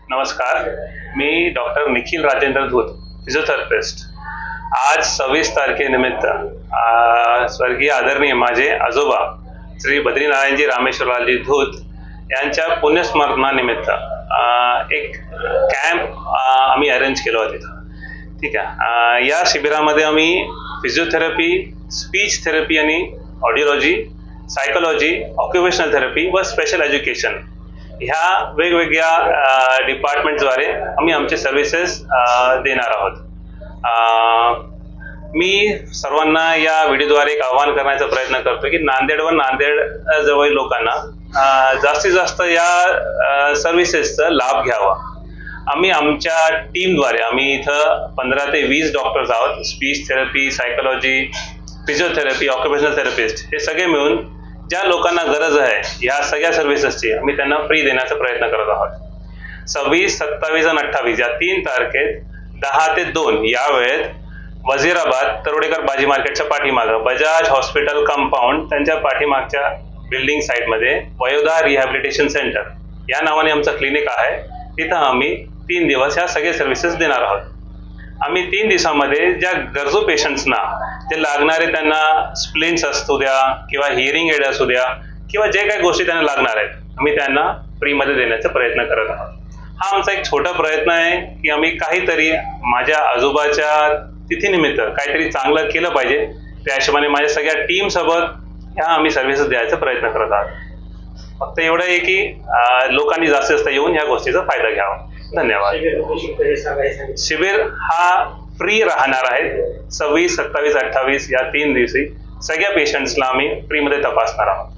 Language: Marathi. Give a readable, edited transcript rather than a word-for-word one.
नमस्कार, मी डॉक्टर निखिल राजेंद्र धूत, फिजिओथेरपिस्ट। आज 26 तारखेनिमित्त स्वर्गीय आदरणीय माझे आजोबा श्री बद्रीनारायणजी रामेश्वरलालजी धूत यांच्या पुण्यस्मरणानिमित्त एक कॅम्प आम्ही अरेंज केला होता तिथं। ठीक आहे, या शिबिरामध्ये आम्ही फिजिओथेरपी, स्पीच थेरपी आणि ऑडिओलॉजी, सायकोलॉजी, ऑक्युपेशनल थेरपी व स्पेशल एज्युकेशन ह्या वेगवेगळ्या डिपार्टमेंट्सद्वारे आम्ही आमचे सर्व्हिसेस देणार आहोत। मी सर्वांना या व्हिडिओद्वारे एक आवाहन करण्याचा प्रयत्न करतो की नांदेड व नांदेड जवळ लोकांना जास्तीत जास्त या सर्व्हिसेसचा लाभ घ्यावा। आम्ही आमच्या टीमद्वारे आम्ही इथं 15 ते 20 डॉक्टर्स आहोत। Speech therapy, psychology, physiotherapy, occupational therapist हे सगळे मिळून ज्या लोकांना गरज आहे या सगळ्या सर्व्हिसेसची आम्ही त्यांना फ्री देण्याचा प्रयत्न करत आहोत। 26, 27 आणि 28 या 3 तारखेत 10 ते 2 या वेळेत वजीराबाद तरोडेकर भाजी मार्केटच्या पाठीमागं बजाज हॉस्पिटल कंपाऊंड त्यांच्या पाठीमागच्या बिल्डिंग साईडमध्ये वयोधा रिहॅबिलिटेशन सेंटर या नावाने आमचं क्लिनिक आहे। तिथं आम्ही 3 दिवस ह्या सगळे सर्व्हिसेस देणार आहोत। आम्ही 3 दिवसामध्ये ज्या गरजू पेशंट्सना जे लागणारे त्यांना स्प्लिंट्स असू द्या किंवा हिअरिंग एड असू द्या किंवा जे काही गोष्टी त्यांना लागणार आहेत आम्ही त्यांना फ्रीमध्ये देण्याचा प्रयत्न करत आहोत। हा आमचा एक छोटा प्रयत्न आहे की आम्ही काहीतरी माझ्या आजोबाच्या तिथीनिमित्त काहीतरी चांगलं केलं पाहिजे, त्या हिशोबाने माझ्या सगळ्या टीमसोबत ह्या आम्ही सर्व्हिसेस द्यायचा प्रयत्न करत आहोत। फक्त एवढं आहे की लोकांनी जास्तीत जास्त येऊन ह्या गोष्टीचा फायदा घ्यावा। धन्यवाद। शिबिर हा फ्री राहणार आहे। 26, 27, 28 या 3 दिवशी सगळ्या पेशंट्सला आम्ही फ्रीमध्ये तपासणार आहोत।